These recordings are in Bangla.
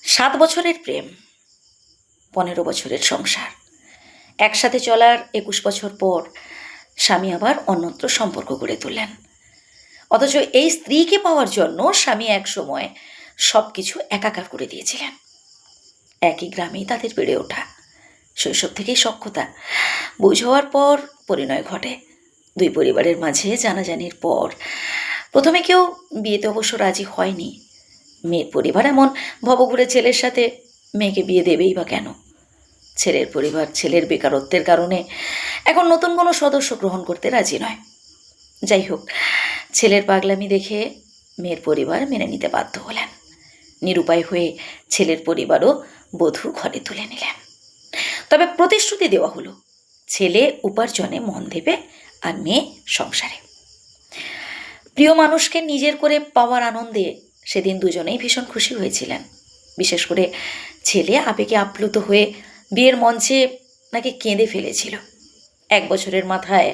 7 বছরের প্রেম, 15 বছরের সংসার, একসাথে চলার 21 বছর পর স্বামী আবার অন্যত্র সম্পর্ক গড়ে তুললেন। অথচ এই স্ত্রীকে পাওয়ার জন্য স্বামী একসময় সব কিছু একাকার করে দিয়েছিলেন। একই গ্রামেই তাদের বেড়ে ওঠা, শৈশব থেকেই সখ্যতা। বুঝ হওয়ার পর পরিণয় ঘটে। দুই পরিবারের মাঝে জানাজানির পর প্রথমে কেউ বিয়েতে অবশ্য রাজি হয়নি। মেয়ের পরিবার এমন ভবঘুরে ছেলের সাথে মেয়েকে বিয়ে দেবেই বা কেন? ছেলের পরিবার ছেলের বেকারত্বের কারণে এখন নতুন কোনো সদস্য গ্রহণ করতে রাজি নয়। যাই হোক, ছেলের পাগলামি দেখে মেয়ের পরিবার মেনে নিতে বাধ্য হলেন। নিরুপায় হয়ে ছেলের পরিবারও বধূ ঘরে তুলে নিলেন। তবে প্রতিশ্রুতি দেওয়া হলো, ছেলে উপার্জনে মন দেবে আর মেয়ে সংসারে। প্রিয় মানুষকে নিজের করে পাওয়ার আনন্দে সেদিন দুজনেই ভীষণ খুশি হয়েছিলেন। বিশেষ করে ছেলে আবেগে আপ্লুত হয়ে বিয়ের মঞ্চে নাকি কেঁদে ফেলেছিল। 1 বছরের মাথায়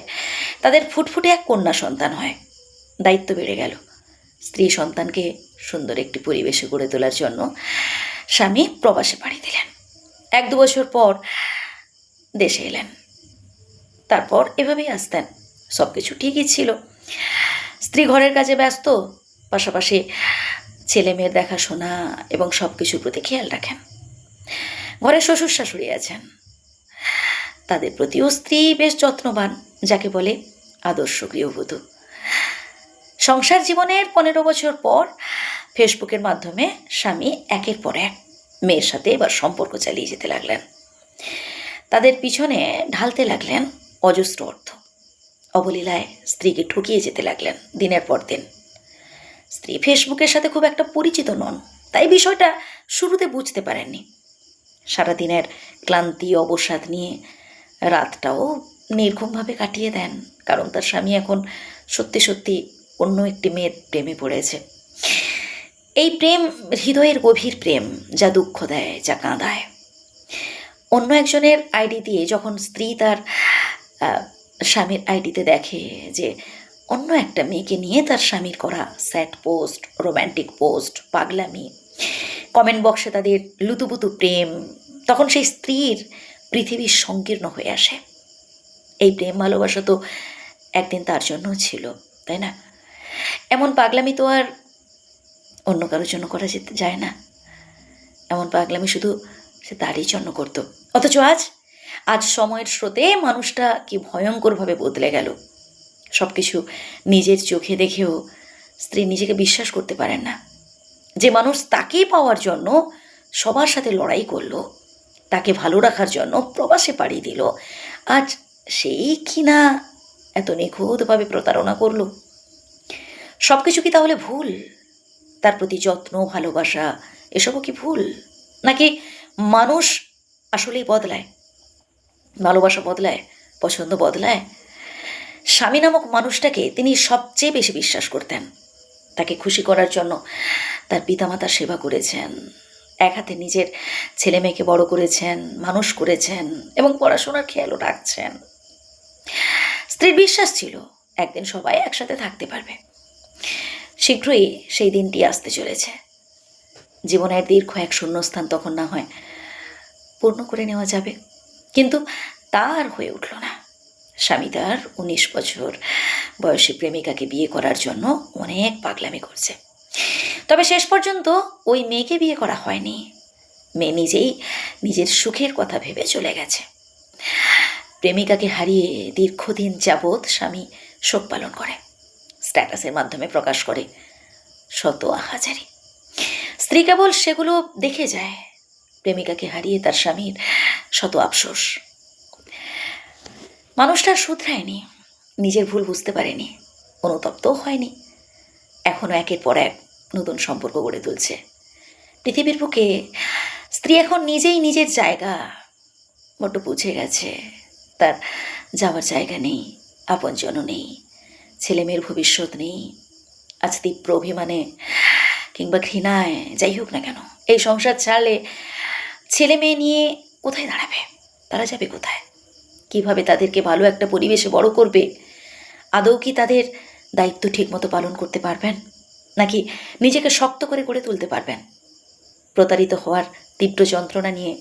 তাদের ফুটফুটে এক কন্যা সন্তান হয়। দায়িত্ব বেড়ে গেল। স্ত্রী সন্তানকে সুন্দর একটি পরিবেশে গড়ে তোলার জন্য স্বামী প্রবাসে পাড়ি দিলেন। 1-2 বছর পর দেশে এলেন। তারপর এভাবেই আসতেন। সব কিছু ঠিকই ছিল। স্ত্রী ঘরের কাজে ব্যস্ত, পাশাপাশি ছেলে মেয়ের দেখাশোনা এবং সব কিছুর প্রতি খেয়াল রাখেন। ঘরে শ্বশুর শাশুড়ি আছেন, তাদের প্রতিও স্ত্রী বেশ যত্নবান, যাকে বলে আদর্শ গৃহবধূ। সংসার জীবনের 15 বছর পর ফেসবুকের মাধ্যমে স্বামী একের পর এক মেয়ের সাথে এবার সম্পর্ক চালিয়ে যেতে লাগলেন। তাদের পিছনে ঢালতে লাগলেন অজস্র অর্থ। অবলীলায় স্ত্রীকে ঠকিয়ে যেতে লাগলেন দিনের পর দিন। স্ত্রী ফেসবুকের সাথে খুব একটা পরিচিত নন, তাই বিষয়টা শুরুতে বুঝতে পারেননি। সারাদিনের ক্লান্তি অবসাদ নিয়ে রাতটাও নির্ঘুমভাবে কাটিয়ে দেন, কারণ তার স্বামী এখন সত্যি সত্যি অন্য একটি মেয়ের প্রেমে পড়েছে। এই প্রেম হৃদয়ের গভীর প্রেম, যা দুঃখ দেয়, যা কাঁদায়। অন্য একজনের আইডি দিয়ে যখন স্ত্রী তার স্বামীর আইডিতে দেখে যে অন্য একটা মেয়েকে নিয়ে তার স্বামীর করা স্যাড পোস্ট, রোম্যান্টিক পোস্ট, পাগলামি, কমেন্ট বক্সে তাদের লুতুপুতু প্রেম, তখন সেই স্ত্রীর পৃথিবী সংকীর্ণ হয়ে আসে। এই প্রেম ভালোবাসা তো একদিন তার জন্য ছিল, তাই না? এমন পাগলামি তো আর অন্য কারোর জন্য করা যেতে যায় না। এমন পাগলামি শুধু সে তারই জন্য করতো। অথচ আজ সময়ের স্রোতে মানুষটা কি ভয়ঙ্করভাবে বদলে গেল। সব কিছু নিজের চোখে দেখেও স্ত্রী নিজেকে বিশ্বাস করতে পারেন না। যে মানুষ তাকেই পাওয়ার জন্য সবার সাথে লড়াই করলো, তাকে ভালো রাখার জন্য প্রবাসে পাড়ি দিল, আজ সেই কিনা এত নিখুঁতভাবে প্রতারণা করলো। সব কিছু কি তাহলে ভুল? তার প্রতি যত্ন, ভালোবাসা এসবও কি ভুল? নাকি মানুষ আসলেই বদলায়? ভালোবাসা বদলায়, পছন্দ বদলায়। স্বামী নামক মানুষটাকে তিনি সবচেয়ে বেশি বিশ্বাস করতেন। তাকে খুশি করার জন্য তার পিতামাতার সেবা করেছেন, এক হাতে নিজের ছেলে মেয়েকে বড় করেছেন, মানুষ করেছেন এবং পড়াশোনার খেয়ালও রাখছেন। স্ত্রীর বিশ্বাস ছিল একদিন সবাই একসাথে থাকতে পারবে। শীঘ্রই সেই দিনটি আসতে চলেছে। জীবনের দীর্ঘ এক শূন্যস্থান তখন না হয় পূর্ণ করে নেওয়া যাবে, কিন্তু তা আর হয়ে উঠল না। স্বামী তার 19 বছর বয়সী প্রেমিকাকে বিয়ে করার জন্য অনেক পাগলামি করছে। তবে শেষ পর্যন্ত ওই মেয়েকে বিয়ে করা হয়নি। মেয়ে নিজেই নিজের সুখের কথা ভেবে চলে গেছে। প্রেমিকাকে হারিয়ে দীর্ঘদিন যাবৎ স্বামী শোক পালন করে, স্ট্যাটাসের মাধ্যমে প্রকাশ করে শত আহাজারি। স্ত্রী কেবল সেগুলো দেখে যায়। প্রেমিকাকে হারিয়ে তার স্বামীর শত আফসোস। মানুষটা শুধরায়নি, নিজের ভুল বুঝতে পারেনি, অনুতপ্তও হয়নি। এখনও একের পর এক নতুন সম্পর্ক গড়ে তুলছে। পৃথিবীর বুকে স্ত্রী এখন নিজেই নিজের জায়গা বড্ড বুঝে গেছে। তার যাওয়ার জায়গা নেই, আপনজনও নেই, ছেলেমেয়ের ভবিষ্যৎ নেই। আজ তীব্র অভিমানে কিংবা ঘৃণায় যাই হোক না কেন, এই সংসার ছাড়লে ছেলে মেয়ে নিয়ে কোথায় দাঁড়াবে? তারা যাবে কোথায়? কিভাবে তাদেরকে ভালো একটা পরিবেশে বড় করবে? আদৌ কি তাদের দায়িত্ব ঠিকমতো পালন করতে পারবেন, নাকি নিজেকে শক্ত করে গড়ে তুলতে পারবেন? প্রতারিত হওয়ার তীব্র যন্ত্রণা নিয়ে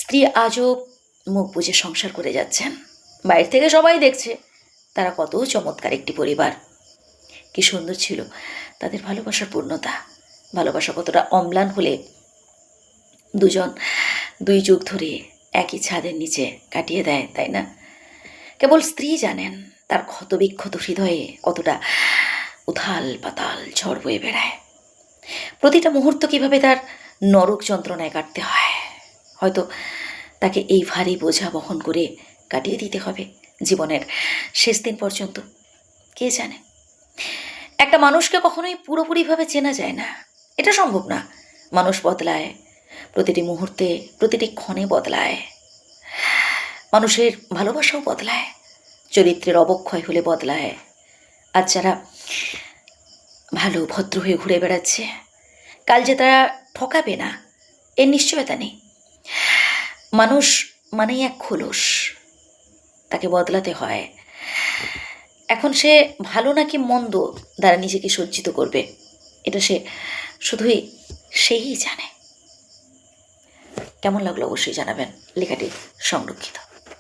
স্ত্রী আজও মুখ বুজে সংসার করে যাচ্ছেন। বাইরে থেকে সবাই দেখছে তারা কত চমৎকার একটি পরিবার। কি সুন্দর ছিল তাদের ভালোবাসার পূর্ণতা। ভালোবাসা কতটা অম্লান হলে দুজন 2 যুগ ধরে একই ছাদের নিচে কাটিয়ে দেয়, তাই না? কেবল স্ত্রী জানেন তার ক্ষতবিক্ষত হৃদয়ে কতটা উথাল পাতাল ঝড় বয়ে বেড়ায়। প্রতিটা মুহূর্ত কিভাবে তার নরক যন্ত্রণায় কাটতে হয়। হয়তো তাকে এই ভারী বোঝা বহন করে কাটিয়ে দিতে হবে জীবনের শেষ দিন পর্যন্ত, কে জানে। একটা মানুষকে কখনোই পুরোপুরিভাবে চেনা যায় না, এটা সম্ভব না। মানুষ বদলায়, প্রতিটি মুহূর্তে প্রতিটি ক্ষণে বদলায়। মানুষের ভালোবাসাও বদলায়, চরিত্রের অবক্ষয় হলে বদলায়। আজ যারা ভালো ভদ্র হয়ে ঘুরে বেড়াচ্ছে, কাল যে তারা ঠকাবে না এর নিশ্চয়তা নেই। মানুষ মানেই এক খোলস, তাকে বদলাতে হয়। এখন সে ভালো নাকি মন্দ দ্বারা নিজেকে সজ্জিত করবে, এটা সে শুধুই সেই জানে। কেমন লাগলো অবশ্যই জানাবেন, লেখাটি সংরক্ষিত।